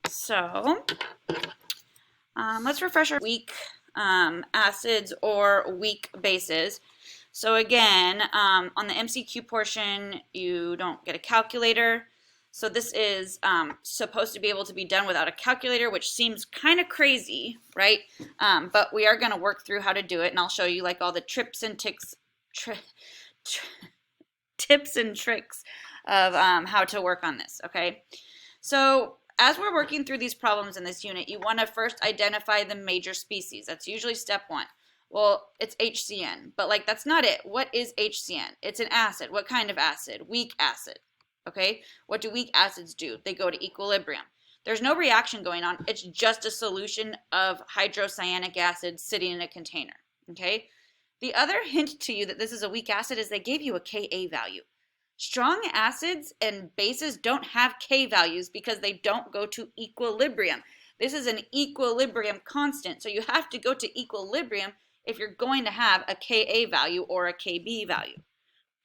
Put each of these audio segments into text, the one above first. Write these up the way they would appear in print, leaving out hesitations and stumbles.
So let's refresh our weak acids or weak bases. So again, on the MCQ portion, you don't get a calculator. So this is supposed to be able to be done without a calculator, which seems kind of crazy, right? But we are going to work through how to do it, and I'll show you like all the tips and tricks of how to work on this, okay? So as we're working through these problems in this unit, you want to first identify the major species. That's usually step one. Well, it's HCN, but like that's not it. What is HCN? It's an acid. What kind of acid? Weak acid. Okay? What do weak acids do? They go to equilibrium. There's no reaction going on. It's just a solution of hydrocyanic acid sitting in a container. Okay? The other hint to you that this is a weak acid is they gave you a Ka value. Strong acids and bases don't have K values because they don't go to equilibrium. This is an equilibrium constant, so you have to go to equilibrium if you're going to have a Ka value or a Kb value.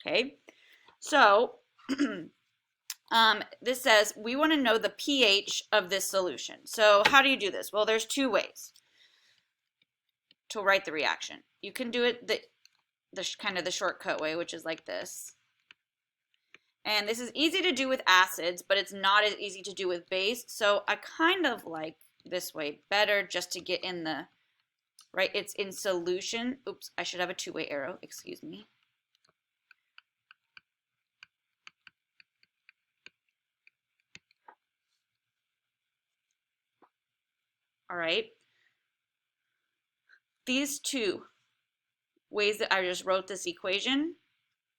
Okay, so this says we want to know the pH of this solution. So how do you do this? Well, there's two ways to write the reaction. You can do it the kind of the shortcut way, which is like this. And this is easy to do with acids, but it's not as easy to do with base. So I kind of like this way better just to get in the, right, it's in solution. Oops, I should have a two-way arrow, excuse me. All right. These two ways that I just wrote this equation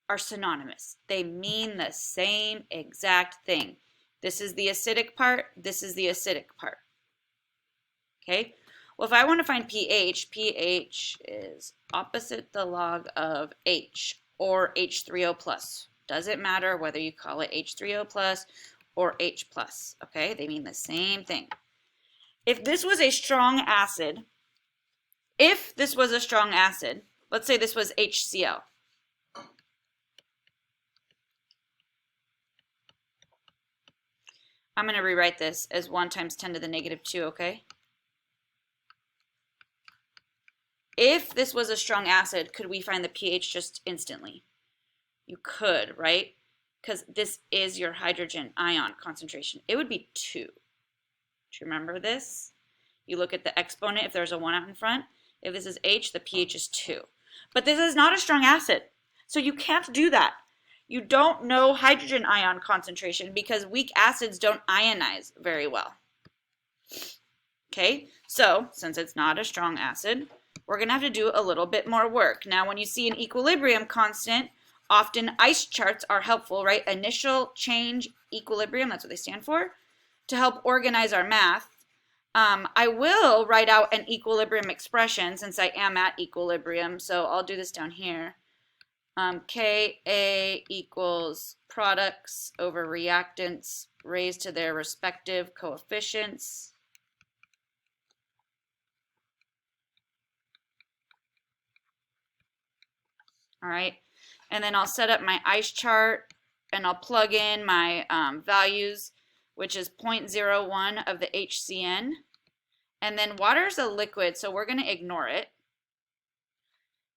are synonymous. They mean the same exact thing. This is the acidic part, this is the acidic part. Okay? Well, if I want to find pH, pH is opposite the log of H or H3O+. Doesn't matter whether you call it H3O+ or H+. Okay? They mean the same thing. If this was a strong acid, let's say this was HCl. I'm going to rewrite this as 1 times 10 to the negative 2, okay? If this was a strong acid, could we find the pH just instantly? You could, right? Because this is your hydrogen ion concentration. It would be 2. Do you remember this? You look at the exponent if there's a 1 out in front. If this is H, the pH is 2. But this is not a strong acid, so you can't do that. You don't know hydrogen ion concentration because weak acids don't ionize very well. Okay, so since it's not a strong acid, we're going to have to do a little bit more work. Now, when you see an equilibrium constant, often ice charts are helpful, right? Initial change equilibrium, that's what they stand for, to help organize our math. I will write out an equilibrium expression since I am at equilibrium, so I'll do this down here. Ka equals products over reactants raised to their respective coefficients. All right, and then I'll set up my ice chart and I'll plug in my values, which is 0.01 of the HCN. And then water is a liquid, so we're going to ignore it.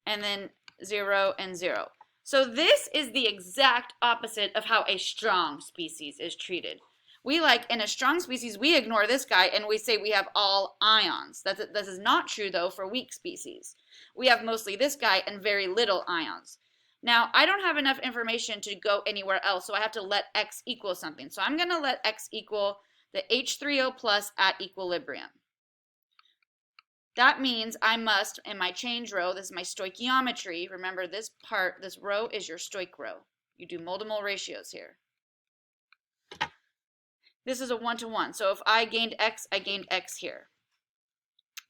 And then 0 and 0. So this is the exact opposite of how a strong species is treated. We in a strong species, we ignore this guy and we say we have all ions. This is not true though for weak species. We have mostly this guy and very little ions. Now, I don't have enough information to go anywhere else, so I have to let X equal something. So I'm going to let X equal the H3O+ at equilibrium. That means I must, in my change row, this is my stoichiometry. Remember this part, this row is your stoich row. You do mole-to-mole ratios here. This is a 1-to-1. So if I gained X, I gained X here.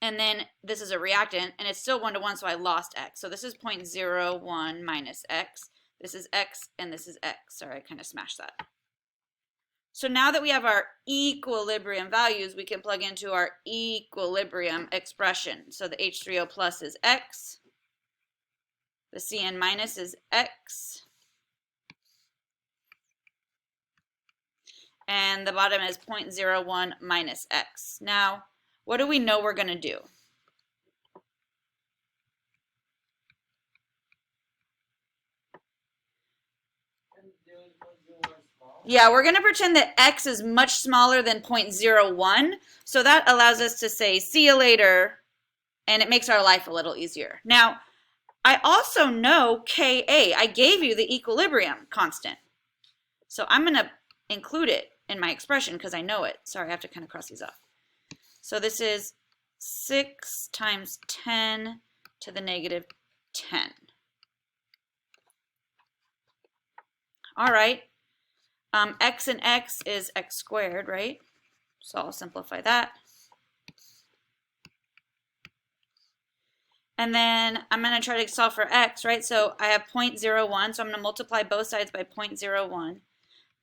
And then this is a reactant, and it's still 1-to-1, so I lost X. So this is 0.01 minus X. This is X, and this is X. Sorry, I kind of smashed that. So now that we have our equilibrium values, we can plug into our equilibrium expression. So the H3O+ is X. The Cn- is X. and the bottom is 0.01 minus x. Now, what do we know we're going to do? Yeah, we're going to pretend that x is much smaller than 0.01, so that allows us to say, see you later, and it makes our life a little easier. Now, I also know Ka. I gave you the equilibrium constant. So I'm going to include it in my expression because I know it. Sorry, I have to kind of cross these off. So this is 6 times 10 to the negative 10. All right. X and x is x squared, right? So I'll simplify that. And then I'm going to try to solve for x, right? So I have 0.01, so I'm going to multiply both sides by 0.01.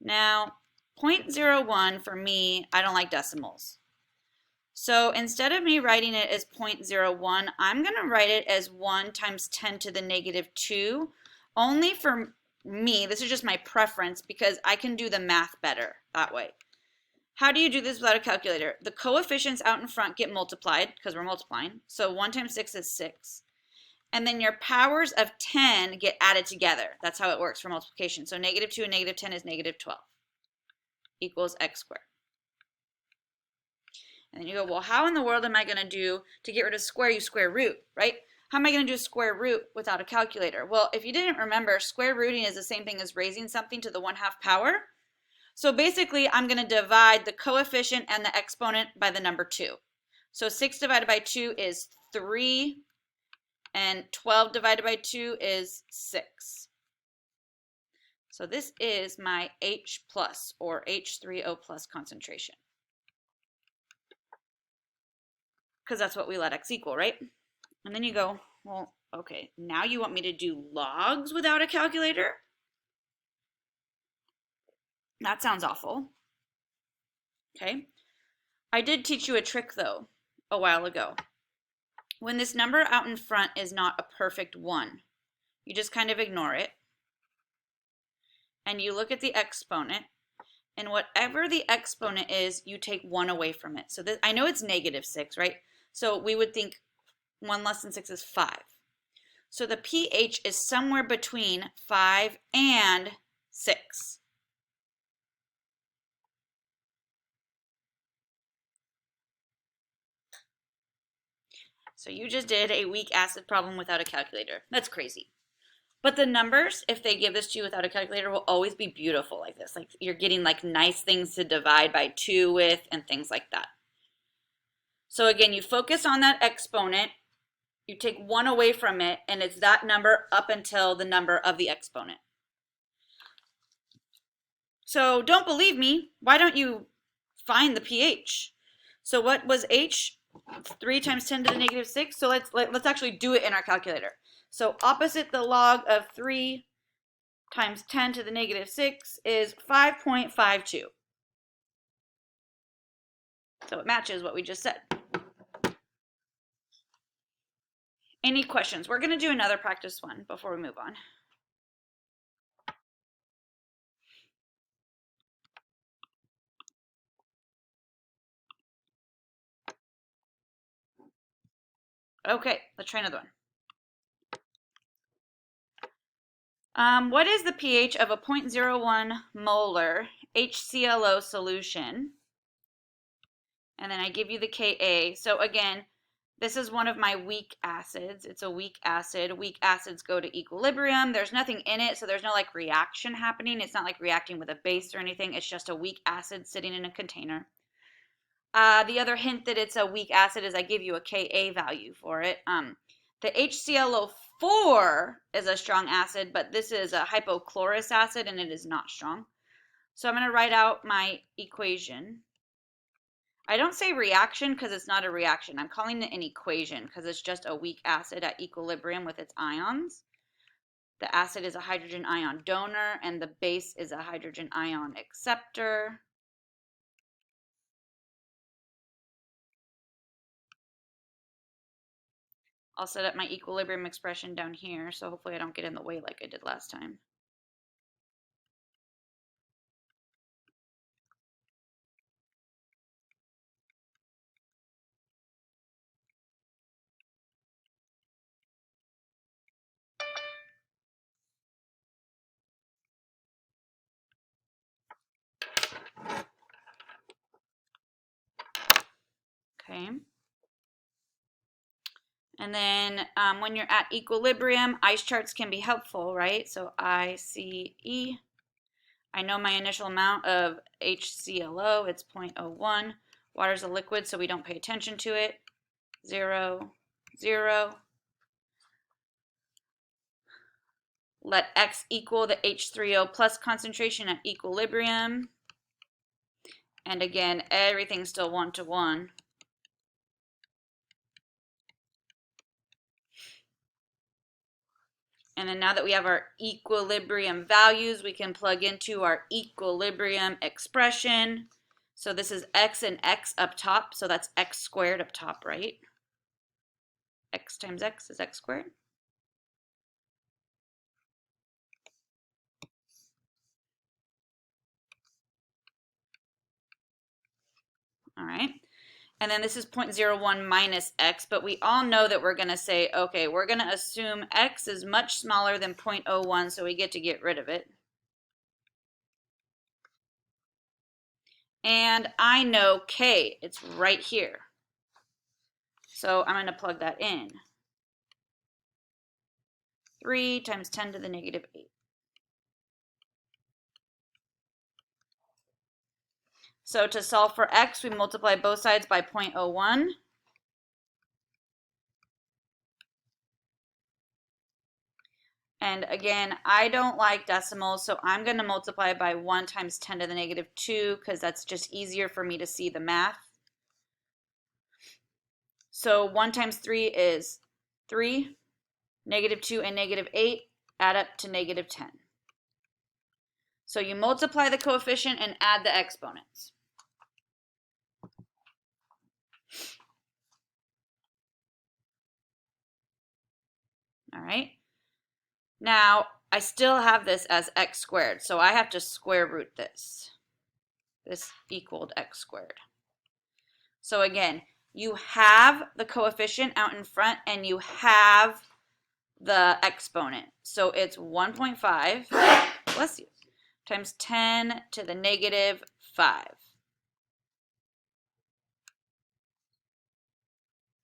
Now, 0.01 for me, I don't like decimals. So instead of me writing it as 0.01, I'm going to write it as 1 times 10 to the negative 2. Only for me, this is just my preference because I can do the math better that way. How do you do this without a calculator? The coefficients out in front get multiplied because we're multiplying. So 1 times 6 is 6. And then your powers of 10 get added together. That's how it works for multiplication. So negative 2 and negative 10 is negative 12 equals x squared. And then you go, well, how in the world am I going to do to get rid of square? You square root, right? How am I going to do square root without a calculator? Well, if you didn't remember, square rooting is the same thing as raising something to the 1/2 power. So basically, I'm going to divide the coefficient and the exponent by the number 2. So 6 divided by 2 is 3, and 12 divided by 2 is 6. So this is my H plus or H3O plus concentration. Because that's what we let x equal, right? And then you go, well, okay, now you want me to do logs without a calculator? That sounds awful. Okay. I did teach you a trick, though, a while ago. When this number out in front is not a perfect 1, you just kind of ignore it. And you look at the exponent. And whatever the exponent is, you take 1 away from it. So this, I know it's negative 6, right? So we would think 1 less than 6 is 5. So the pH is somewhere between 5 and 6. So you just did a weak acid problem without a calculator. That's crazy. But the numbers, if they give this to you without a calculator, will always be beautiful like this. Like you're getting like nice things to divide by 2 with and things like that. So again, you focus on that exponent, you take 1 away from it, and it's that number up until the number of the exponent. So don't believe me, why don't you find the pH? So what was H? 3 times 10 to the negative 6. So let's actually do it in our calculator. So opposite the log of 3 times 10 to the negative 6 is 5.52. So it matches what we just said. Any questions? We're going to do another practice one before we move on. Okay, let's try another one. What is the pH of a 0.01 molar HClO solution? And then I give you the Ka. So again, this is one of my weak acids. It's a weak acid. Weak acids go to equilibrium. There's nothing in it, so there's no like reaction happening. It's not like reacting with a base or anything. It's just a weak acid sitting in a container. The other hint that it's a weak acid is I give you a Ka value for it. The HClO4 is a strong acid, but this is a hypochlorous acid and it is not strong. So I'm going to write out my equation. I don't say reaction because it's not a reaction. I'm calling it an equation because it's just a weak acid at equilibrium with its ions. The acid is a hydrogen ion donor and the base is a hydrogen ion acceptor. I'll set up my equilibrium expression down here, so hopefully I don't get in the way like I did last time. Okay. And then when you're at equilibrium, ice charts can be helpful, right? So ICE. I know my initial amount of HClO, it's 0.01. Water's a liquid, so we don't pay attention to it. 0, 0. Let X equal the H3O plus concentration at equilibrium. And again, everything's still 1 to 1. And then now that we have our equilibrium values, we can plug into our equilibrium expression. So this is X and X up top, so that's X squared up top, right? X times X is X squared. All right. And then this is 0.01 minus X, but we all know that we're going to say, okay, we're going to assume X is much smaller than 0.01, so we get to get rid of it. And I know K, it's right here. So I'm going to plug that in. 3 times 10 to the negative 8. So to solve for X, we multiply both sides by 0.01. And again, I don't like decimals, so I'm going to multiply by 1 times 10 to the negative 2 because that's just easier for me to see the math. So 1 times 3 is 3. Negative 2 and negative 8 add up to negative 10. So you multiply the coefficient and add the exponents. All right. Now, I still have this as x squared, so I have to square root this. This equaled x squared. So again, you have the coefficient out in front and you have the exponent. So it's 1.5, bless you, times 10 to the negative 5.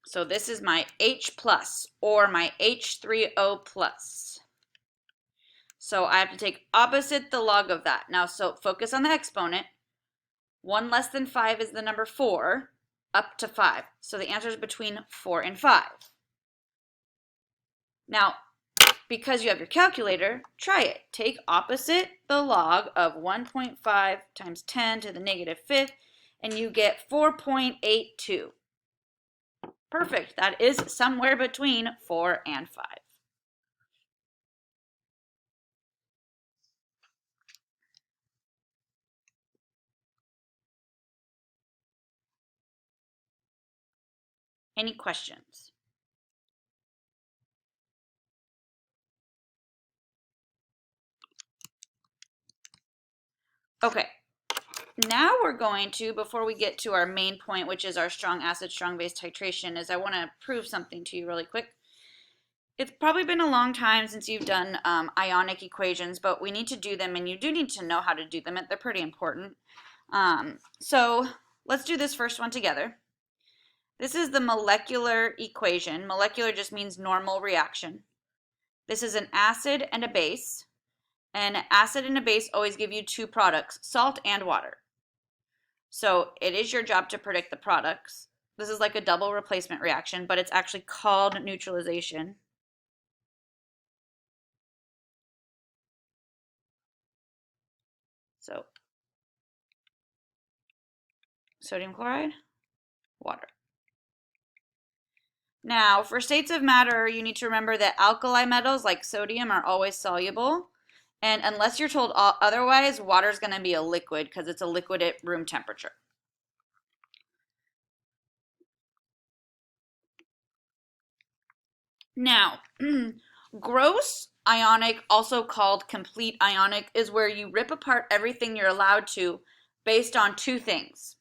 So this is my H plus or my H3O plus. So I have to take opposite the log of that. Now, so focus on the exponent. 1 less than 5 is the number 4, up to 5. So the answer is between 4 and 5. Now, because you have your calculator, try it. Take opposite the log of 1.5 times 10 to the negative 5th, and you get 4.82. Perfect. That is somewhere between 4 and 5. Any questions? Okay, now we're going to, before we get to our main point, which is our strong acid, strong base titration, is I want to prove something to you really quick. It's probably been a long time since you've done ionic equations, but we need to do them, and you do need to know how to do them. They're pretty important. So let's do this first one together. This is the molecular equation. Molecular just means normal reaction. This is an acid and a base. An acid and a base always give you two products, salt and water. So it is your job to predict the products. This is like a double replacement reaction, but it's actually called neutralization. So sodium chloride, water. Now, for states of matter, you need to remember that alkali metals like sodium are always soluble. And unless you're told otherwise, water is going to be a liquid because it's a liquid at room temperature. Now, gross ionic, also called complete ionic, is where you rip apart everything you're allowed to based on two things.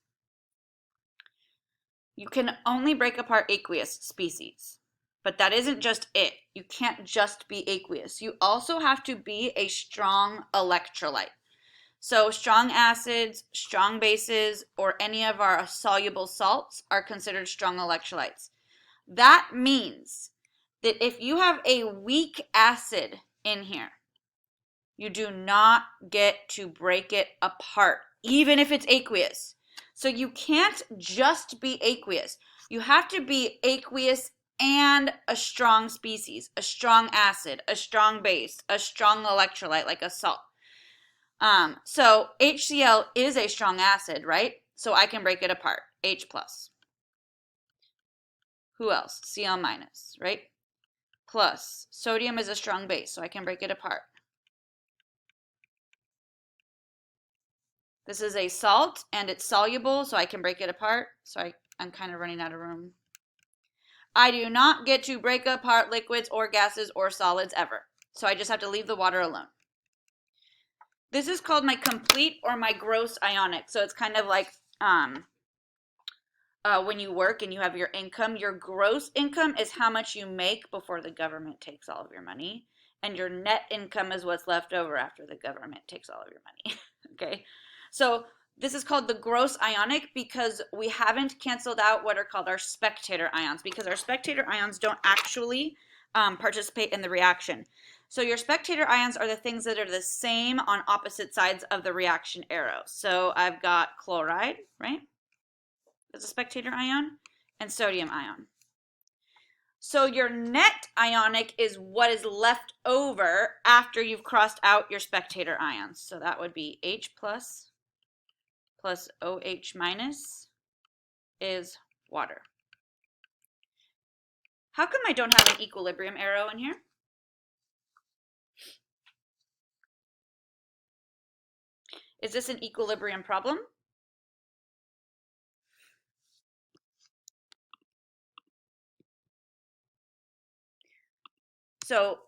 You can only break apart aqueous species, but that isn't just it. You can't just be aqueous. You also have to be a strong electrolyte. So strong acids, strong bases, or any of our soluble salts are considered strong electrolytes. That means that if you have a weak acid in here, you do not get to break it apart, even if it's aqueous. So you can't just be aqueous. You have to be aqueous and a strong species, a strong acid, a strong base, a strong electrolyte like a salt. So HCl is a strong acid, right? So I can break it apart. H plus. Who else? Cl minus, right? Plus. Sodium is a strong base, so I can break it apart. This is a salt, and it's soluble, so I can break it apart. So I'm kind of running out of room. I do not get to break apart liquids or gases or solids ever. So I just have to leave the water alone. This is called my complete or my gross ionic. So it's kind of like when you work and you have your income. Your gross income is how much you make before the government takes all of your money. And your net income is what's left over after the government takes all of your money. Okay? So this is called the gross ionic because we haven't canceled out what are called our spectator ions, because our spectator ions don't actually participate in the reaction. So your spectator ions are the things that are the same on opposite sides of the reaction arrow. So I've got chloride, right? That's a spectator ion, and sodium ion. So your net ionic is what is left over after you've crossed out your spectator ions. So that would be H plus OH minus is water. How come I don't have an equilibrium arrow in here? Is this an equilibrium problem? So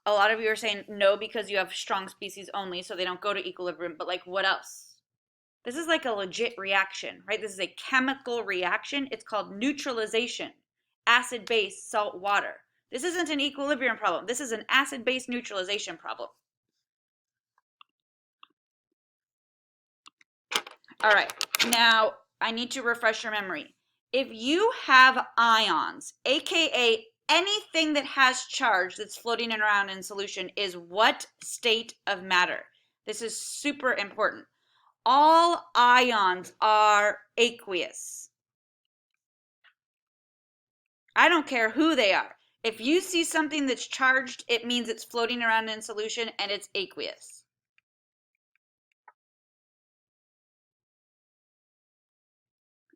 a lot of you are saying no because you have strong species only, so they don't go to equilibrium, but like what else? This is like a legit reaction, right? This is a chemical reaction. It's called neutralization. Acid, base, salt, water. This isn't an equilibrium problem. This is an acid-base neutralization problem. All right, now I need to refresh your memory. If you have ions, aka anything that has charge that's floating around in solution, is what state of matter? This is super important. All ions are aqueous. I don't care who they are. If you see something that's charged, it means it's floating around in solution and it's aqueous.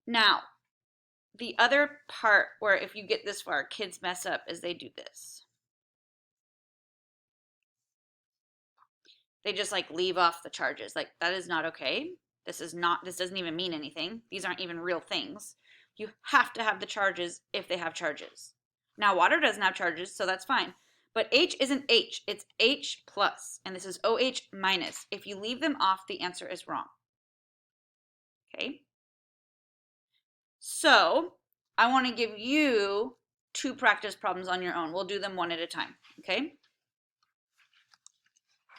Now, the other part where if you get this far, kids mess up is they do this. They just like leave off the charges. Like that is not okay. This doesn't even mean anything. These aren't even real things. You have to have the charges if they have charges. Now water doesn't have charges, so that's fine. But H isn't H, it's H plus, and this is OH minus. If you leave them off, the answer is wrong. Okay? So I want to give you 2 practice problems on your own. We'll do them one at a time, okay?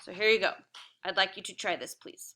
So here you go. I'd like you to try this, please.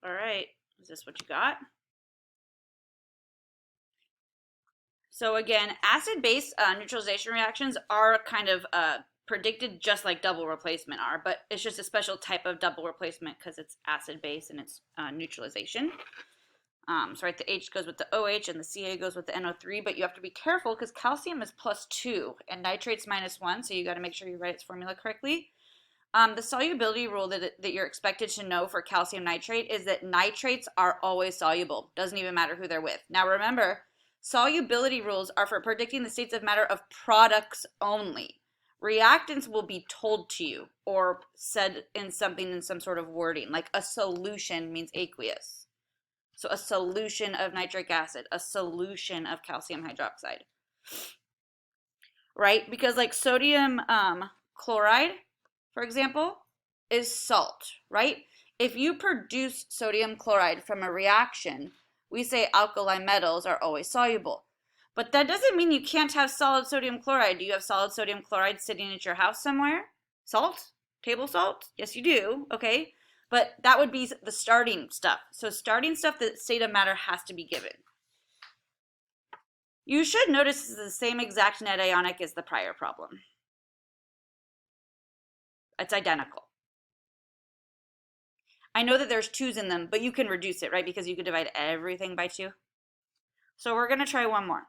All right, is this what you got? So again, acid-base neutralization reactions are kind of predicted just like double replacement are, but it's just a special type of double replacement because it's acid-base and it's neutralization. So right, the H goes with the OH and the Ca goes with the NO3, but you have to be careful because calcium is +2 and nitrate's -1, so you got to make sure you write its formula correctly. The solubility rule that you're expected to know for calcium nitrate is that nitrates are always soluble. Doesn't even matter who they're with. Now remember, solubility rules are for predicting the states of matter of products only. Reactants will be told to you or said in something in some sort of wording, like a solution means aqueous. So a solution of nitric acid, a solution of calcium hydroxide. Right? Because like sodium chloride, for example, is salt, right? If you produce sodium chloride from a reaction, we say alkali metals are always soluble. But that doesn't mean you can't have solid sodium chloride. Do you have solid sodium chloride sitting at your house somewhere? Salt? Table salt? Yes, you do. Okay. But that would be the starting stuff. So starting stuff, the state of matter has to be given. You should notice this is the same exact net ionic as the prior problem. It's identical. I know that there's 2's in them, but you can reduce it, right? Because you could divide everything by 2. So we're going to try one more.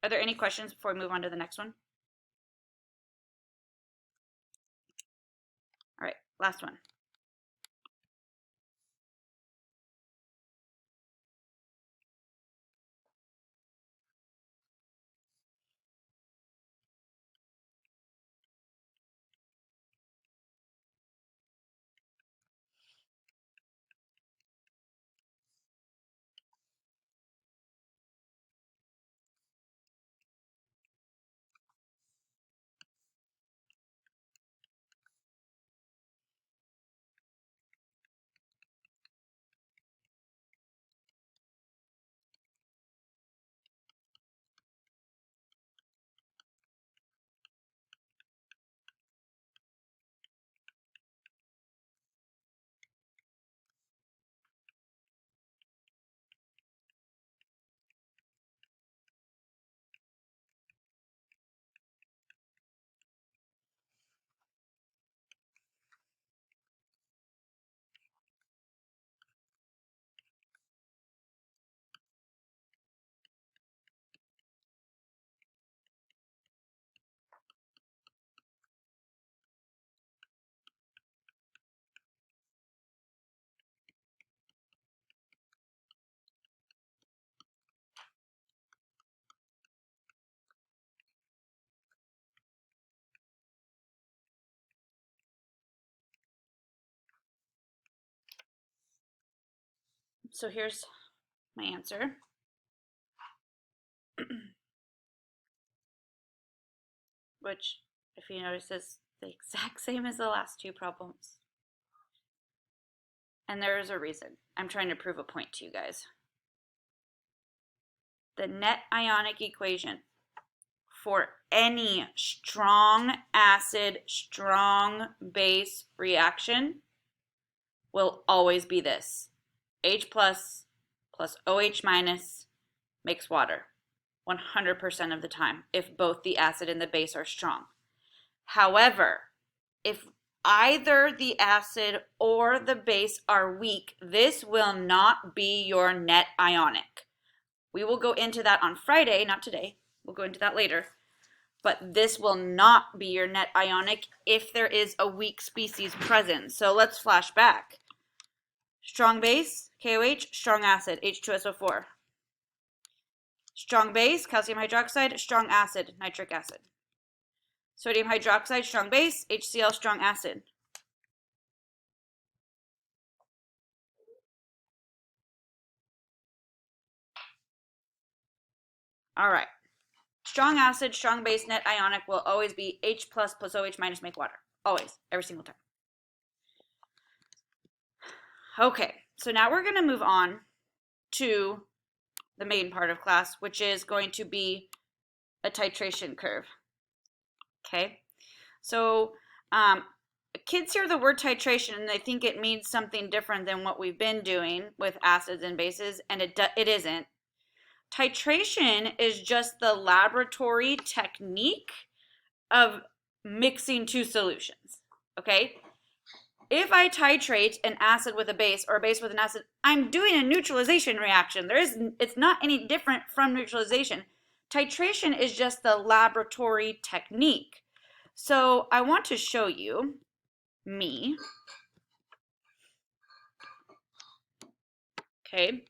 Are there any questions before we move on to the next one? All right, last one. So here's my answer. Which, if you notice, is the exact same as the last 2 problems. And there is a reason. I'm trying to prove a point to you guys. The net ionic equation for any strong acid, strong base reaction will always be this. H plus OH minus makes water 100% of the time if both the acid and the base are strong. However, if either the acid or the base are weak, this will not be your net ionic. We will go into that on Friday, not today. We'll go into that later. But this will not be your net ionic if there is a weak species present. So let's flash back. Strong base, KOH, strong acid, H2SO4. Strong base, calcium hydroxide, strong acid, nitric acid. Sodium hydroxide, strong base, HCl, strong acid. All right. Strong acid, strong base, net ionic will always be H plus OH minus make water. Always, every single time. Okay, so now we're going to move on to the main part of class, which is going to be a titration curve. Okay, so kids hear the word titration and they think it means something different than what we've been doing with acids and bases, and it isn't. Titration is just the laboratory technique of mixing two solutions, okay? If I titrate an acid with a base or a base with an acid, I'm doing a neutralization reaction. It's not any different from neutralization. Titration is just the laboratory technique. So I want to show you me. Okay.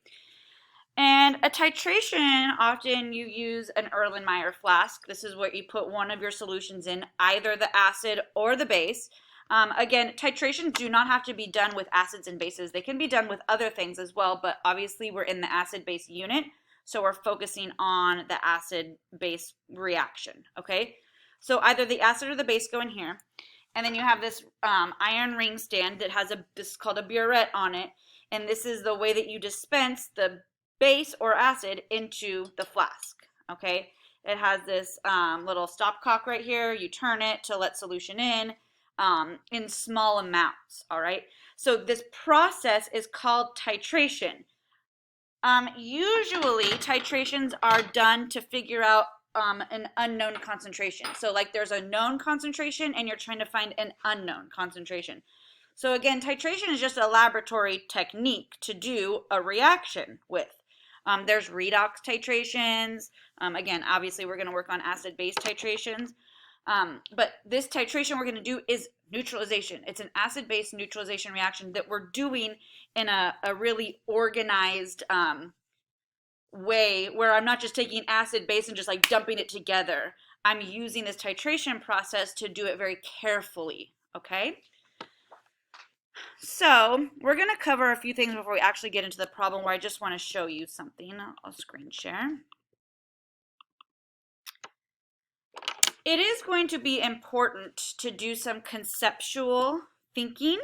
And a titration, often you use an Erlenmeyer flask. This is what you put one of your solutions in, either the acid or the base. Again, titrations do not have to be done with acids and bases. They can be done with other things as well, but obviously we're in the acid-base unit, so we're focusing on the acid-base reaction, okay? So either the acid or the base go in here, and then you have this iron ring stand that has this is called a burette on it, and this is the way that you dispense the base or acid into the flask, okay? It has this little stopcock right here. You turn it to let solution in small amounts, all right? So this process is called titration. Usually titrations are done to figure out an unknown concentration. So like there's a known concentration and you're trying to find an unknown concentration. So again, titration is just a laboratory technique to do a reaction with. There's redox titrations. Again, obviously we're going to work on acid-base titrations. But this titration we're going to do is neutralization. It's an acid-base neutralization reaction that we're doing in a really organized way where I'm not just taking acid base and just like dumping it together. I'm using this titration process to do it very carefully, okay? So we're going to cover a few things before we actually get into the problem where I just want to show you something. I'll screen share. It is going to be important to do some conceptual thinking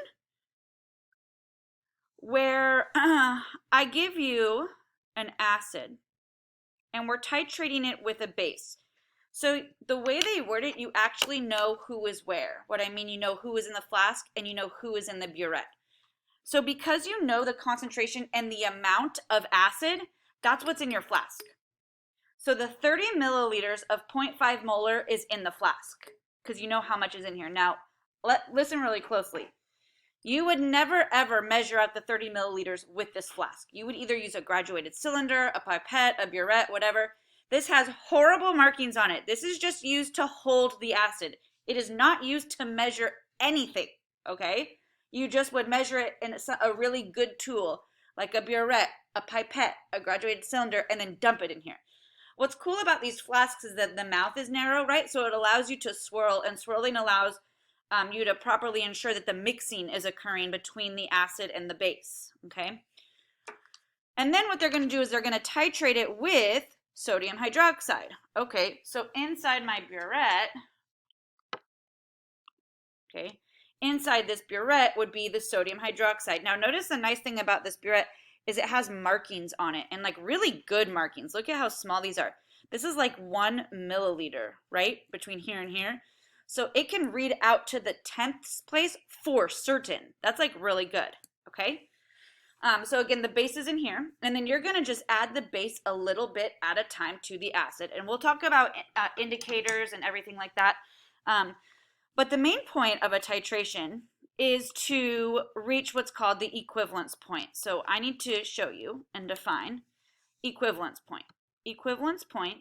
where I give you an acid and we're titrating it with a base. So the way they word it, you actually know who is where. What I mean, you know who is in the flask and you know who is in the burette. So because you know the concentration and the amount of acid, that's what's in your flask. So the 30 milliliters of 0.5 molar is in the flask because you know how much is in here. Now, listen really closely. You would never ever measure out the 30 milliliters with this flask. You would either use a graduated cylinder, a pipette, a burette, whatever. This has horrible markings on it. This is just used to hold the acid. It is not used to measure anything, okay? You just would measure it in a really good tool, like a burette, a pipette, a graduated cylinder, and then dump it in here. What's cool about these flasks is that the mouth is narrow, right? So it allows you to swirl, and swirling allows you to properly ensure that the mixing is occurring between the acid and the base, okay? And then what they're going to do is they're going to titrate it with sodium hydroxide. Okay, so inside my burette, okay, inside this burette would be the sodium hydroxide. Now notice the nice thing about this burette is it has markings on it, and like really good markings. Look at how small these are. This is like 1 milliliter, right? Between here and here. So it can read out to the 10th place for certain. That's like really good, okay? So again, the base is in here, and then you're gonna just add the base a little bit at a time to the acid. And we'll talk about indicators and everything like that. But the main point of a titration is to reach what's called the equivalence point. So I need to show you and define equivalence point. Equivalence point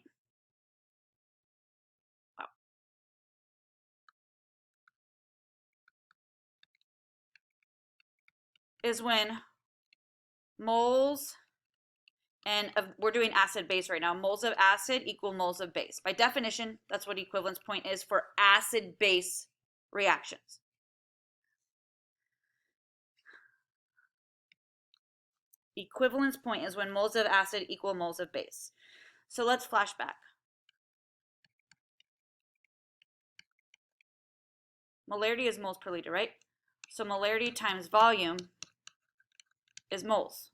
is when moles, and we're doing acid base right now, moles of acid equal moles of base. By definition, that's what equivalence point is for acid base reactions. Equivalence point is when moles of acid equal moles of base. So let's flash back. Molarity is moles per liter, right? So molarity times volume is moles.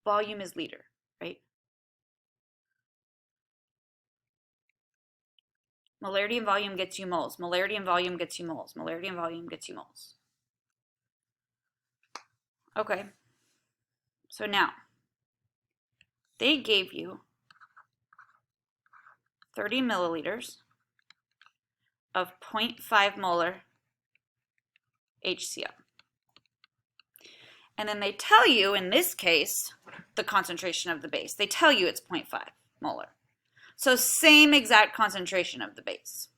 Volume is liter, right? Molarity and volume gets you moles. Molarity and volume gets you moles. Molarity and volume gets you moles. Okay. So now, they gave you 30 milliliters of 0.5 molar HCl. And then they tell you, in this case, the concentration of the base. They tell you it's 0.5 molar. So same exact concentration of the base.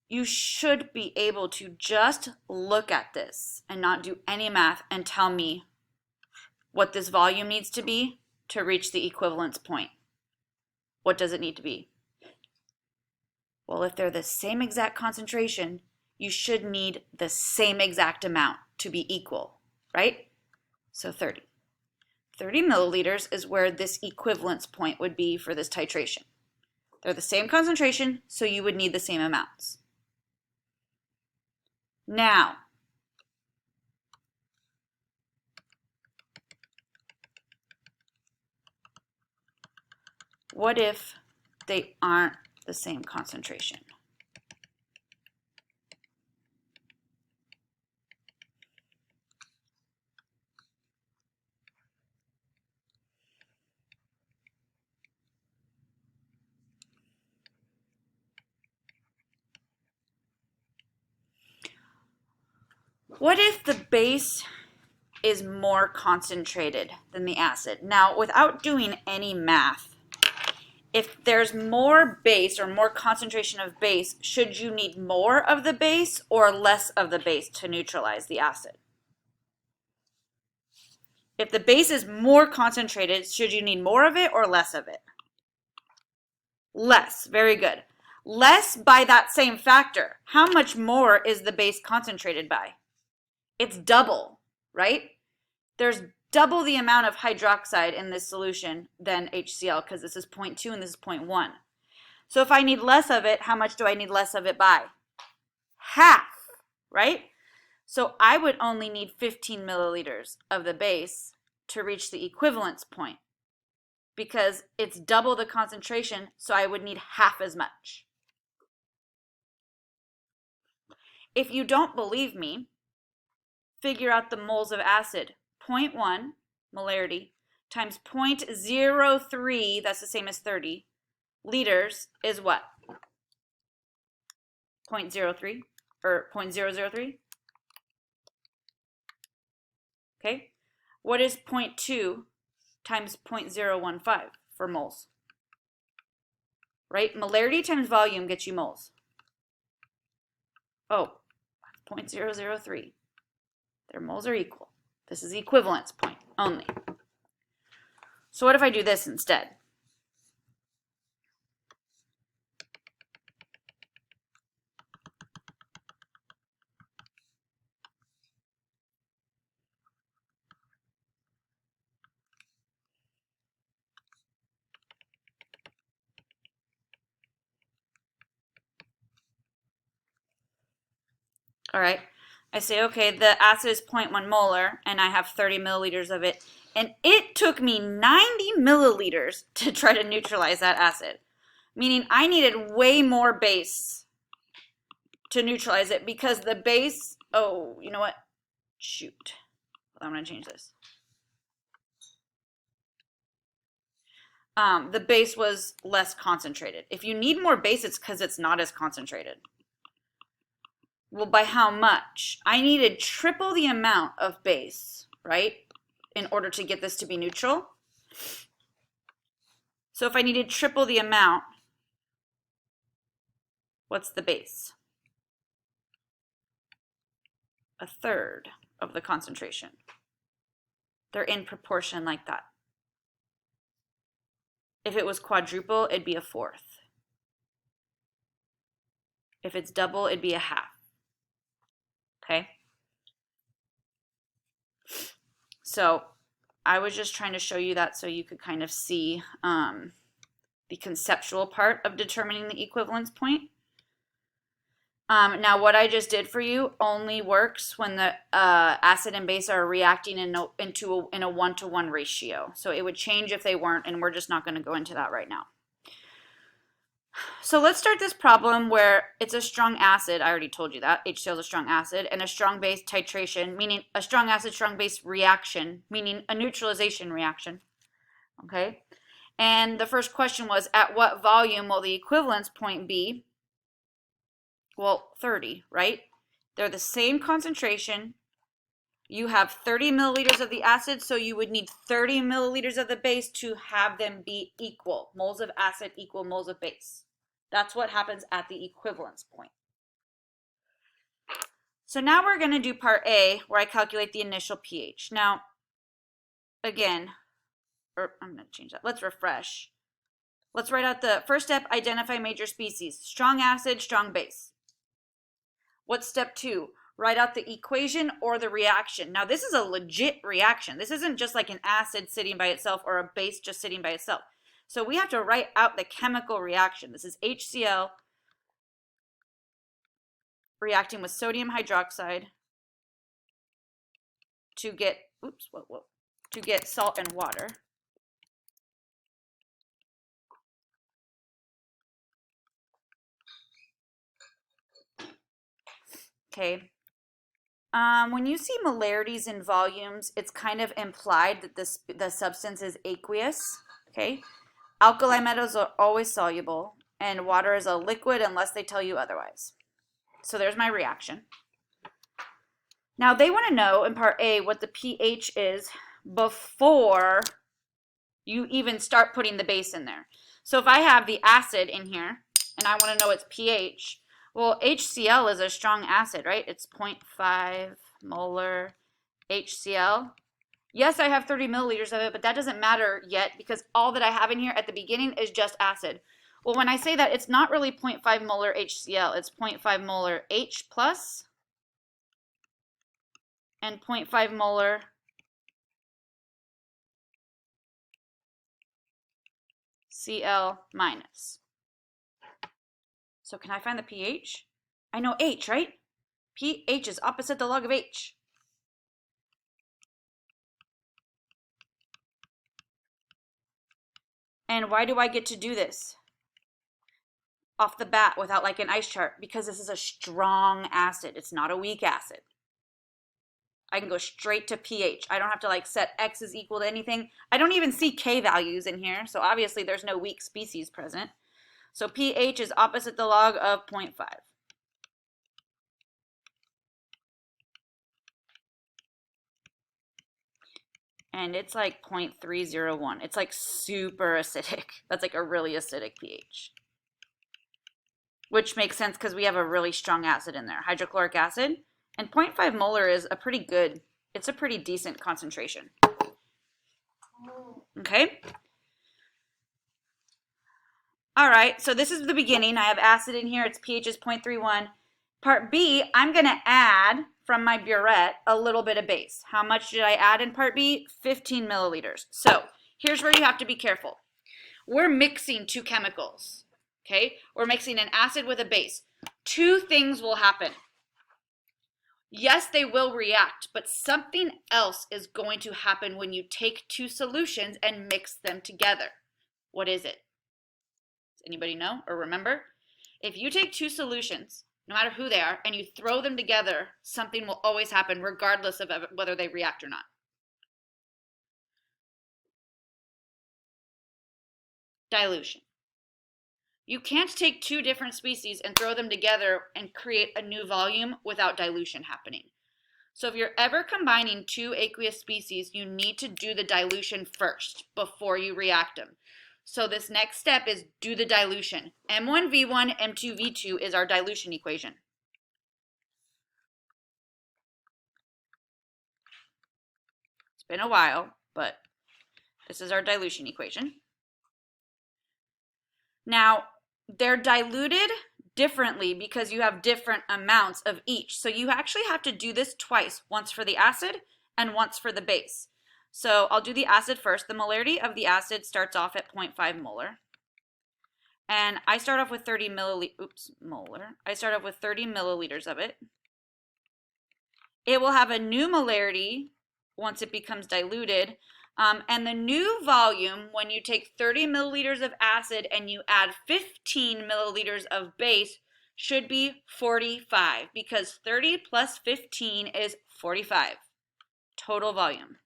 You should be able to just look at this and not do any math and tell me what this volume needs to be to reach the equivalence point. What does it need to be? Well, if they're the same exact concentration, you should need the same exact amount to be equal, right? So 30. 30 milliliters is where this equivalence point would be for this titration. They're the same concentration, so you would need the same amounts. Now, what if they aren't the same concentration? What if the base is more concentrated than the acid? Now, without doing any math, if there's more base or more concentration of base, should you need more of the base or less of the base to neutralize the acid? If the base is more concentrated, should you need more of it or less of it? Less. Very good. Less by that same factor. How much more is the base concentrated by? It's double, right? There's double the amount of hydroxide in this solution than HCl, because this is 0.2 and this is 0.1. So if I need less of it, how much do I need less of it by? Half, right? So I would only need 15 milliliters of the base to reach the equivalence point, because it's double the concentration, so I would need half as much. If you don't believe me, figure out the moles of acid. 0.1 molarity times 0.03, that's the same as 30, liters is what? 0.03 or 0.003? Okay. What is 0.2 times 0.015 for moles? Right? Molarity times volume gets you moles. Oh, 0.003. Their moles are equal. This is the equivalence point only. So what if I do this instead? All right. I say, okay, the acid is 0.1 molar, and I have 30 milliliters of it. And it took me 90 milliliters to try to neutralize that acid, meaning I needed way more base to neutralize it, because the base, oh, you know what? Shoot. I'm going to change this. The base was less concentrated. If you need more base, it's because it's not as concentrated. Well, by how much? I needed triple the amount of base, right, in order to get this to be neutral. So if I needed triple the amount, what's the base? A third of the concentration. They're in proportion like that. If it was quadruple, it'd be a fourth. If it's double, it'd be a half. Okay? So I was just trying to show you that so you could kind of see the conceptual part of determining the equivalence point. Now what I just did for you only works when the acid and base are reacting in a 1-to-1 ratio. So it would change if they weren't, and we're just not going to go into that right now. So let's start this problem where it's a strong acid. I already told you that. HCl is a strong acid, and a strong base titration, meaning a strong acid, strong base reaction, meaning a neutralization reaction. Okay? And the first question was, at what volume will the equivalence point be? Well, 30, right? They're the same concentration. You have 30 milliliters of the acid, so you would need 30 milliliters of the base to have them be equal. Moles of acid equal moles of base. That's what happens at the equivalence point. So now we're going to do part A, where I calculate the initial pH. Now, again, I'm going to change that. Let's refresh. Let's write out the first step, identify major species. Strong acid, strong base. What's step 2? Write out the equation or the reaction. Now, this is a legit reaction. This isn't just like an acid sitting by itself or a base just sitting by itself. So we have to write out the chemical reaction. This is HCl reacting with sodium hydroxide to get, to get salt and water. Okay. When you see molarities in volumes, it's kind of implied that the substance is aqueous. Okay. Alkali metals are always soluble, and water is a liquid unless they tell you otherwise. So there's my reaction. Now they want to know in part A what the pH is before you even start putting the base in there. So if I have the acid in here and I want to know its pH, well, HCl is a strong acid, right? It's 0.5 molar HCl. Yes, I have 30 milliliters of it, but that doesn't matter yet because all that I have in here at the beginning is just acid. Well, when I say that, it's not really 0.5 molar HCl. It's 0.5 molar H plus and 0.5 molar Cl minus. So can I find the pH? I know H, right? pH is opposite the log of H. And why do I get to do this off the bat without like an ice chart? Because this is a strong acid. It's not a weak acid. I can go straight to pH. I don't have to like set X is equal to anything. I don't even see K values in here. So obviously there's no weak species present. So pH is opposite the log of 0.5. And it's like 0.301. It's like super acidic. That's like a really acidic pH. Which makes sense because we have a really strong acid in there, hydrochloric acid. And 0.5 molar is a pretty good, it's a pretty decent concentration. Okay. All right, so this is the beginning. I have acid in here. Its pH is 0.31. Part B, I'm going to add from my burette a little bit of base. How much did I add in part B? 15 milliliters. So here's where you have to be careful. We're mixing two chemicals, okay? We're mixing an acid with a base. Two things will happen. Yes, they will react, but something else is going to happen when you take two solutions and mix them together. What is it? Does anybody know or remember? If you take two solutions, no matter who they are, and you throw them together, something will always happen regardless of whether they react or not. Dilution. You can't take two different species and throw them together and create a new volume without dilution happening. So if you're ever combining two aqueous species, you need to do the dilution first before you react them. So this next step is do the dilution. M1V1, M2V2 is our dilution equation. It's been a while, but this is our dilution equation. Now, they're diluted differently because you have different amounts of each. So you actually have to do this twice, once for the acid and once for the base. So I'll do the acid first. The molarity of the acid starts off at 0.5 molar. And I start off with 30 molar. I start off with 30 milliliters of it. It will have a new molarity once it becomes diluted And the new volume, when you take 30 milliliters of acid and you add 15 milliliters of base, should be 45, because 30 plus 15 is 45 total volume.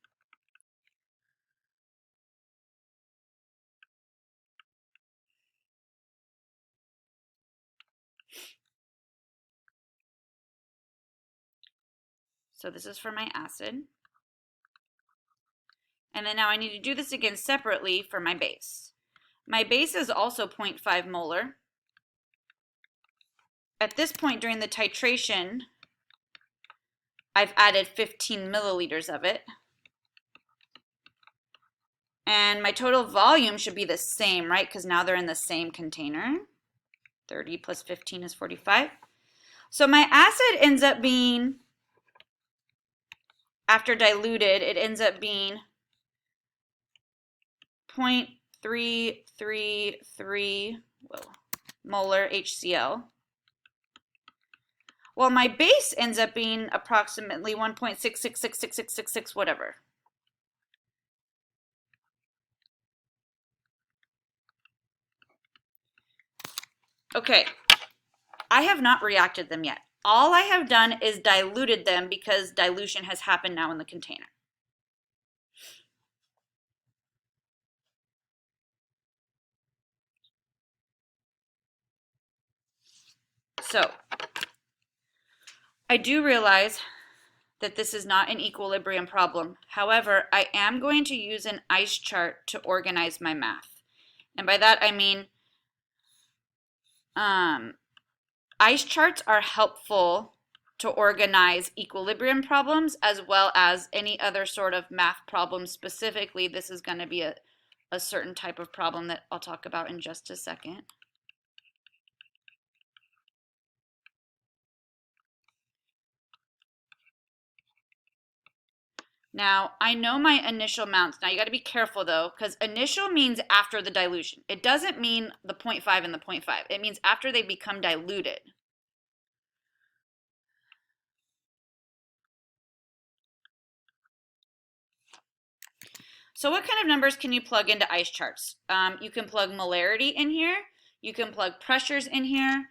So this is for my acid. And then now I need to do this again separately for my base. My base is also 0.5 molar. At this point during the titration, I've added 15 milliliters of it. And my total volume should be the same, right? Because now they're in the same container. 30 plus 15 is 45. So my acid ends up being, after diluted, it ends up being 0.333 molar HCl. Well, my base ends up being approximately 1.6666666 whatever. Okay, I have not reacted them yet. All I have done is diluted them because dilution has happened now in the container. So, I do realize that this is not an equilibrium problem. However, I am going to use an ice chart to organize my math. And by that I mean ice charts are helpful to organize equilibrium problems as well as any other sort of math problem. Specifically, this is going to be a certain type of problem that I'll talk about in just a second. Now, I know my initial amounts. Now, you got to be careful, though, because initial means after the dilution. It doesn't mean the 0.5 and the 0.5. It means after they become diluted. So what kind of numbers can you plug into ice charts? You can plug molarity in here. You can plug pressures in here.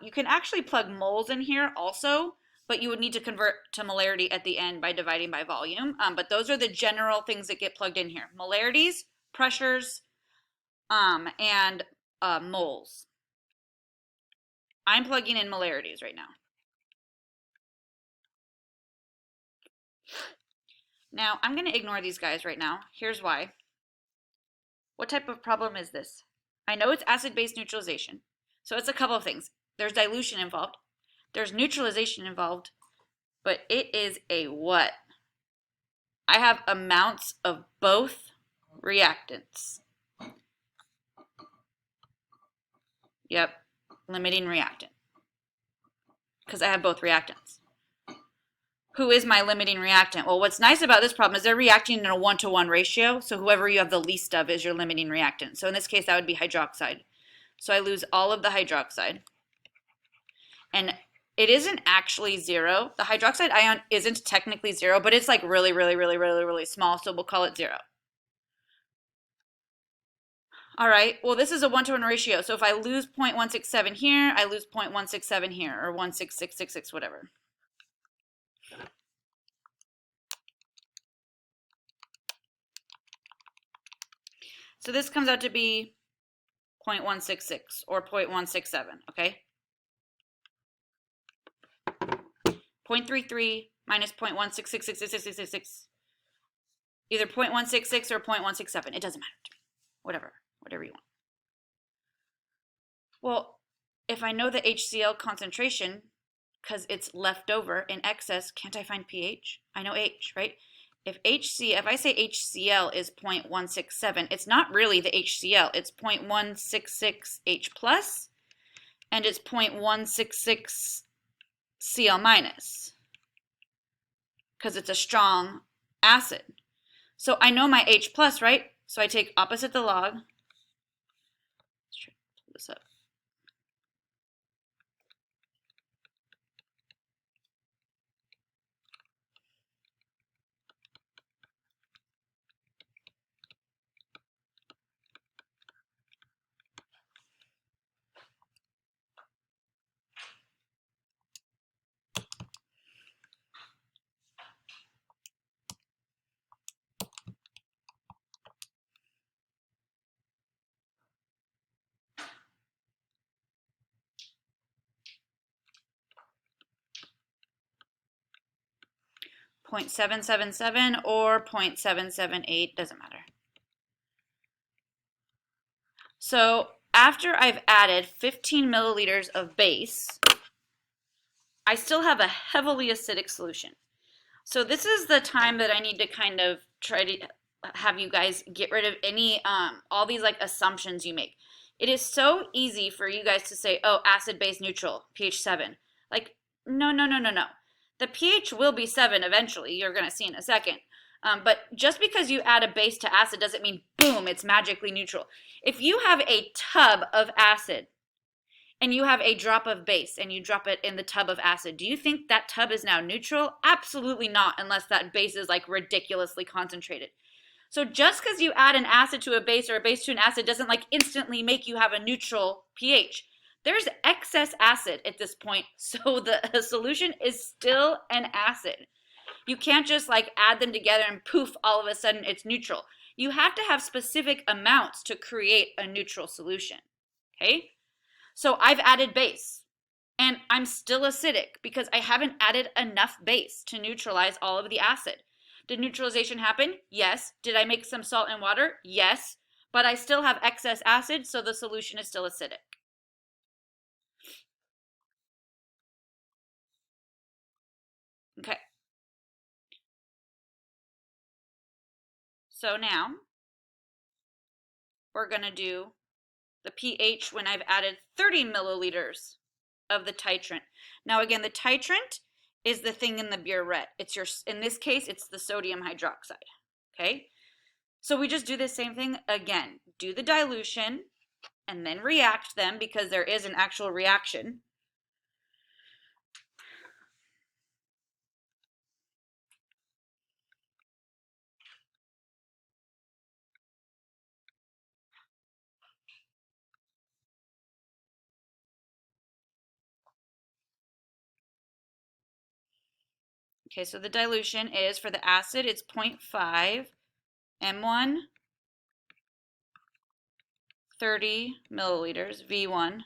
You can actually plug moles in here also, but you would need to convert to molarity at the end by dividing by volume. But those are the general things that get plugged in here. Molarities, pressures, and moles. I'm plugging in molarities right now. Now, I'm going to ignore these guys right now. Here's why. What type of problem is this? I know it's acid-base neutralization. So it's a couple of things. There's dilution involved. There's neutralization involved. But it is a what? I have amounts of both reactants. Yep, limiting reactant. Because I have both reactants. Who is my limiting reactant? Well, what's nice about this problem is they're reacting in a 1-to-1 ratio, so whoever you have the least of is your limiting reactant. So in this case, that would be hydroxide. So I lose all of the hydroxide. And it isn't actually zero. The hydroxide ion isn't technically zero, but it's like really, really, really, really, really small, so we'll call it zero. All right, well, this is a 1-to-1 ratio, so if I lose 0.167 here, I lose 0.167 here, or 16666, whatever. So this comes out to be 0.166 or 0.167, okay? 0.33 minus 0.1666666, either 0.166 or 0.167. It doesn't matter to me. Whatever you want. Well, if I know the HCl concentration, because it's left over in excess, can't I find pH? I know H, right? If I say HCl is 0.167, it's not really the HCl. It's 0.166 H plus, and it's 0.166 Cl minus, because it's a strong acid. So I know my H plus, right? So I take opposite the log. Let's try to pull this up. 0.777 or 0.778, doesn't matter. So after I've added 15 milliliters of base, I still have a heavily acidic solution. So this is the time that I need to kind of try to have you guys get rid of any, all these like assumptions you make. It is so easy for you guys to say, oh, acid, base, neutral, pH 7. Like, no. The pH will be 7 eventually, you're going to see in a second. But just because you add a base to acid doesn't mean, boom, it's magically neutral. If you have a tub of acid and you have a drop of base and you drop it in the tub of acid, do you think that tub is now neutral? Absolutely not, unless that base is like ridiculously concentrated. So just because you add an acid to a base or a base to an acid doesn't like instantly make you have a neutral pH. There's excess acid at this point, so the solution is still an acid. You can't just like add them together and poof, all of a sudden it's neutral. You have to have specific amounts to create a neutral solution, okay? So I've added base, and I'm still acidic because I haven't added enough base to neutralize all of the acid. Did neutralization happen? Yes. Did I make some salt and water? Yes. But I still have excess acid, so the solution is still acidic. Okay. So now we're going to do the pH when I've added 30 milliliters of the titrant. Now again, the titrant is the thing in the beer red. It's your, in this case, it's the sodium hydroxide, okay? So we just do the same thing again. Do the dilution and then react them because there is an actual reaction. Okay, so the dilution is, for the acid, it's 0.5 M1, 30 milliliters, V1,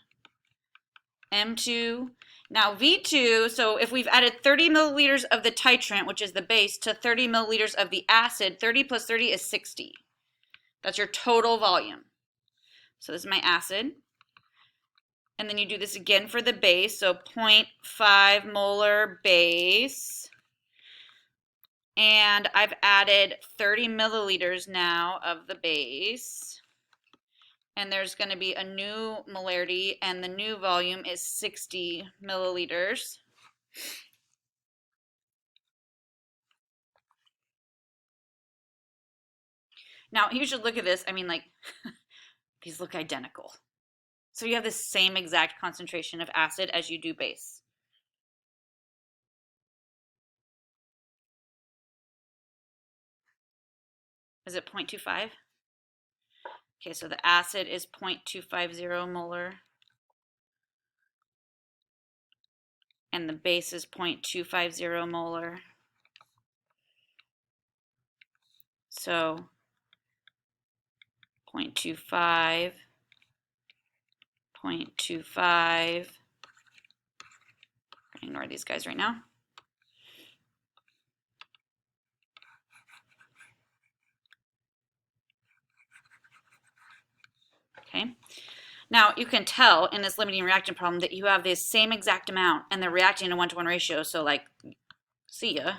M2. Now V2, so if we've added 30 milliliters of the titrant, which is the base, to 30 milliliters of the acid, 30 plus 30 is 60. That's your total volume. So this is my acid. And then you do this again for the base, so 0.5 molar base. And I've added 30 milliliters now of the base. And there's going to be a new molarity, and the new volume is 60 milliliters. Now, you should look at this. I mean, like, these look identical. So you have the same exact concentration of acid as you do base. Is it 0.25? Okay, so the acid is 0.250 molar. And the base is 0.250 molar. So 0.25, 0.25. Ignore these guys right now. Okay. Now you can tell in this limiting reactant problem that you have the same exact amount and they're reacting in a 1-to-1 ratio. So like, see ya.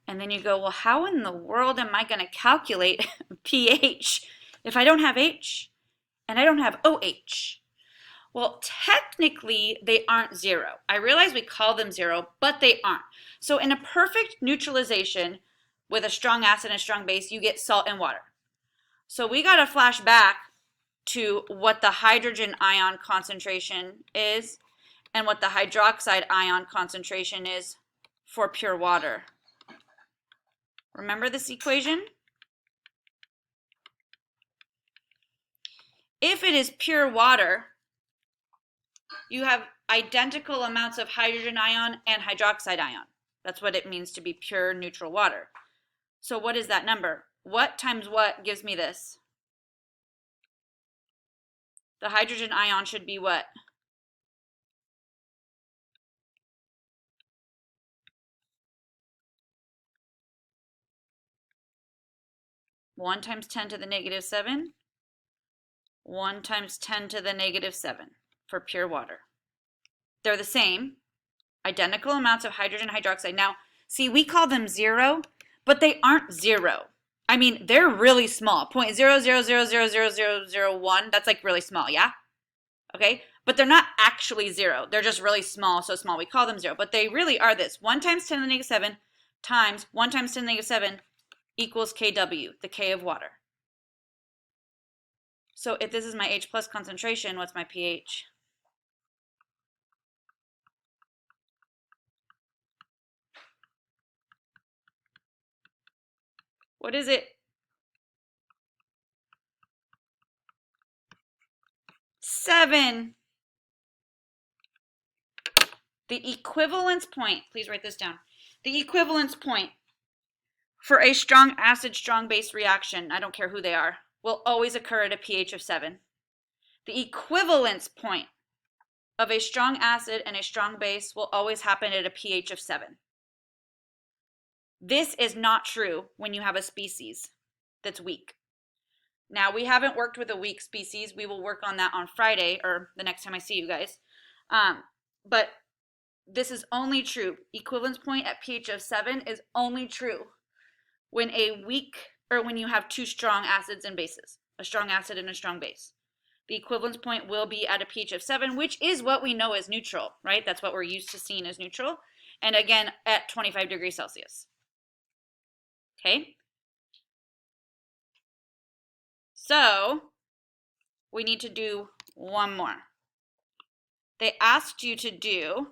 And then you go, well, how in the world am I going to calculate pH if I don't have H and I don't have OH? Well, technically, they aren't zero. I realize we call them zero, but they aren't. So in a perfect neutralization with a strong acid and a strong base, you get salt and water. So we got to flash back to what the hydrogen ion concentration is and what the hydroxide ion concentration is for pure water. Remember this equation? If it is pure water, you have identical amounts of hydrogen ion and hydroxide ion. That's what it means to be pure neutral water. So what is that number? What times what gives me this? The hydrogen ion should be what? One times 10 to the negative 7. 1 times 10 to the negative 7 for pure water. They're the same, identical amounts of hydrogen hydroxide. Now, see, we call them 0, but they aren't 0. I mean, they're really small. 0.0000001, that's like really small, yeah? Okay, but they're not actually 0. They're just really small, so small we call them 0. But they really are this. 1 times 10 to the negative 7 times 1 times 10 to the negative 7 equals kW, the K of water. So if this is my H plus concentration, what's my pH? What is it? 7. The equivalence point, please write this down. The equivalence point for a strong acid, strong base reaction, I don't care who they are, will always occur at a pH of 7. The equivalence point of a strong acid and a strong base will always happen at a pH of 7. This is not true when you have a species that's weak. Now, we haven't worked with a weak species. We will work on that on Friday or the next time I see you guys. But this is only true. Equivalence point at pH of 7 is only true when when you have two strong acids and bases, a strong acid and a strong base. The equivalence point will be at a pH of 7, which is what we know as neutral, right? That's what we're used to seeing as neutral. And again, at 25 degrees Celsius. Okay? So, we need to do one more. They asked you to do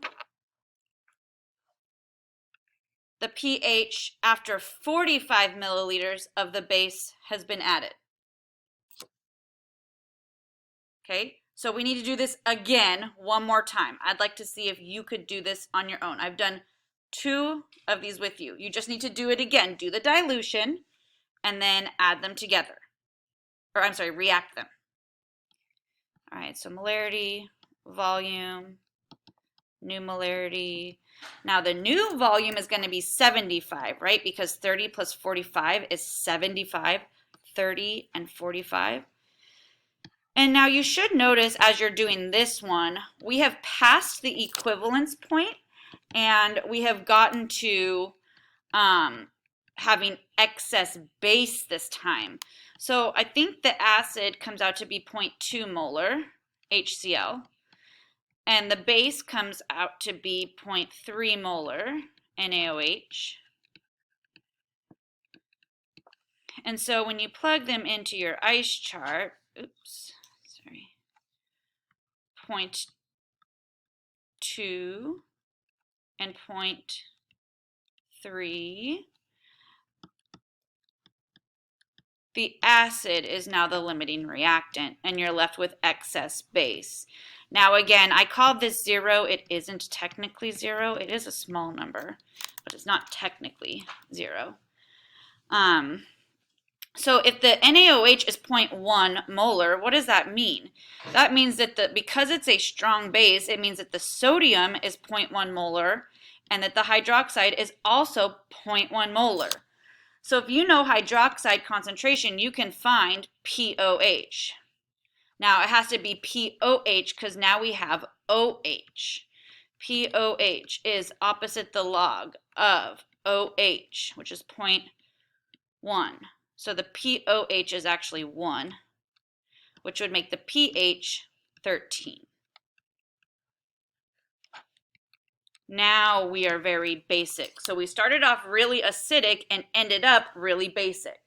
the pH after 45 milliliters of the base has been added. Okay, so we need to do this again one more time. I'd like to see if you could do this on your own. I've done 2 of these with you. You just need to do it again. Do the dilution and then add them together. Or I'm sorry, react them. All right, so molarity, volume, new molarity. Now the new volume is going to be 75, right? Because 30 plus 45 is 75, 30 and 45. And now you should notice as you're doing this one, we have passed the equivalence point and we have gotten to having excess base this time. So I think the acid comes out to be 0.2 molar HCl. And the base comes out to be 0.3 molar NaOH. And so when you plug them into your ice chart, 0.2 and 0.3, the acid is now the limiting reactant, and you're left with excess base. Now again, I called this 0. It isn't technically 0. It is a small number, but it's not technically 0. So if the NaOH is 0.1 molar, what does that mean? That means that because it's a strong base, it means that the sodium is 0.1 molar and that the hydroxide is also 0.1 molar. So if you know hydroxide concentration, you can find POH. Now it has to be POH because now we have OH. POH is opposite the log of OH, which is 0.1. So the POH is actually 1, which would make the pH 13. Now we are very basic. So we started off really acidic and ended up really basic.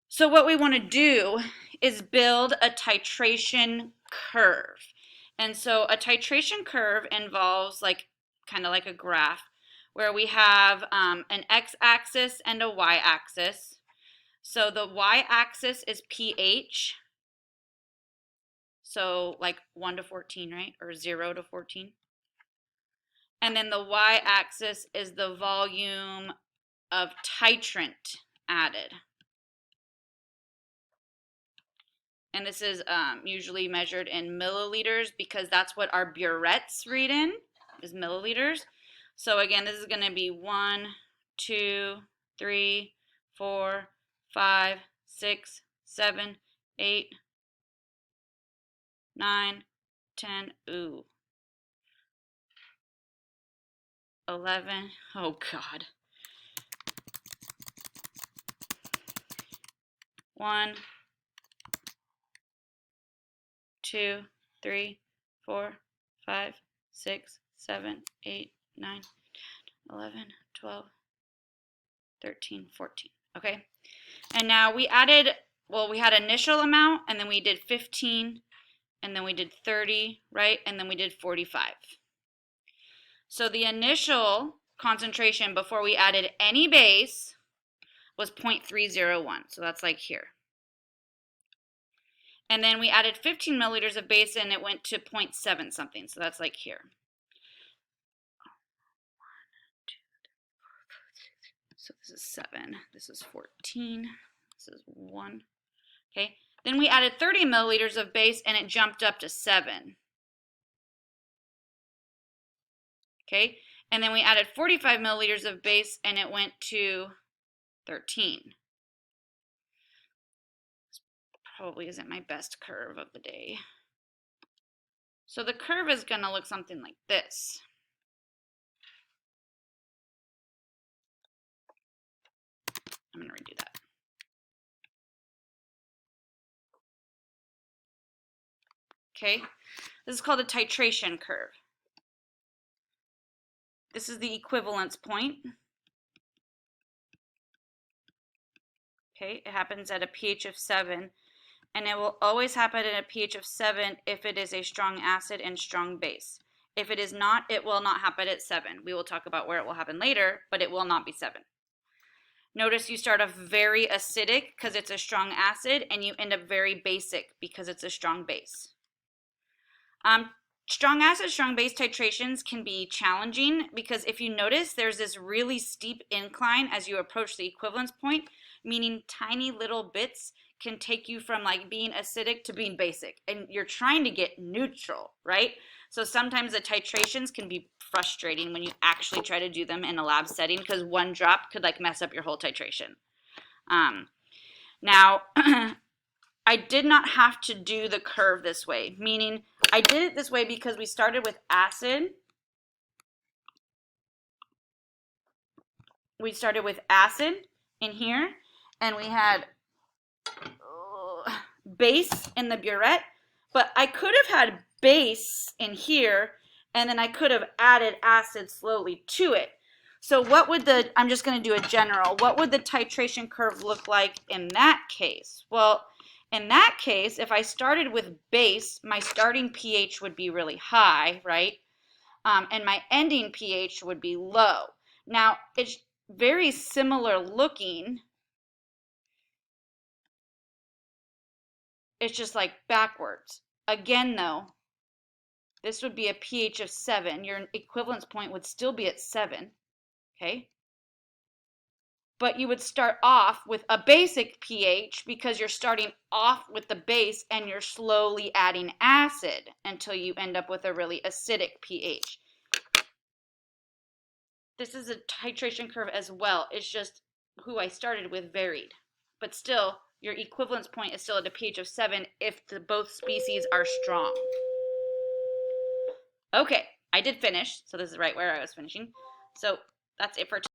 So what we want to do is build a titration curve. And so a titration curve involves kind of like a graph where we have an x-axis and a y-axis. So the y-axis is pH. So like 1 to 14, right? Or 0 to 14. And then the y-axis is the volume of titrant added. and this is usually measured in milliliters because that's what our burettes read in, is milliliters. So again, this is going to be 1, 2, 3, 4, 5, 6, 7, 8, 9, 10, 11, oh God. 1, 2, 3, 4, 5, 6, 7, 8, 9, 11, 12, 13, 14. Okay. And now we added, well, we had initial amount, and then we did 15, and then we did 30, right? And then we did 45. So the initial concentration before we added any base was 0.301. So that's like here. And then we added 15 milliliters of base and it went to 0.7 something. So that's like here. So this is 7. This is 14. This is 1. Okay. Then we added 30 milliliters of base and it jumped up to 7. Okay. And then we added 45 milliliters of base and it went to 13. This probably isn't my best curve of the day. So the curve is going to look something like this. I'm going to redo that. Okay, this is called a titration curve. This is the equivalence point. Okay, it happens at a pH of 7, and it will always happen at a pH of 7 if it is a strong acid and strong base. If it is not, it will not happen at 7. We will talk about where it will happen later, but it will not be 7. Notice you start off very acidic because it's a strong acid, and you end up very basic because it's a strong base. Strong acid, strong base titrations can be challenging because if you notice, there's this really steep incline as you approach the equivalence point, meaning tiny little bits can take you from like being acidic to being basic, and you're trying to get neutral, right? So sometimes the titrations can be frustrating when you actually try to do them in a lab setting because one drop could like mess up your whole titration. Now, I did not have to do the curve this way, meaning I did it this way because we started with acid. We started with acid in here, and we had base in the burette, but I could have had base in here, and then I could have added acid slowly to it. So what would I'm just going to do a general, what would the titration curve look like in that case? Well, in that case, if I started with base, my starting pH would be really high, right? And my ending pH would be low. Now, it's very similar looking. It's just like backwards. Again, though, this would be a pH of 7. Your equivalence point would still be at 7, okay? But you would start off with a basic pH because you're starting off with the base and you're slowly adding acid until you end up with a really acidic pH. This is a titration curve as well. It's just who I started with varied. But still, your equivalence point is still at a pH of 7 if both species are strong. Okay, I did finish. So this is right where I was finishing. So that's it for today.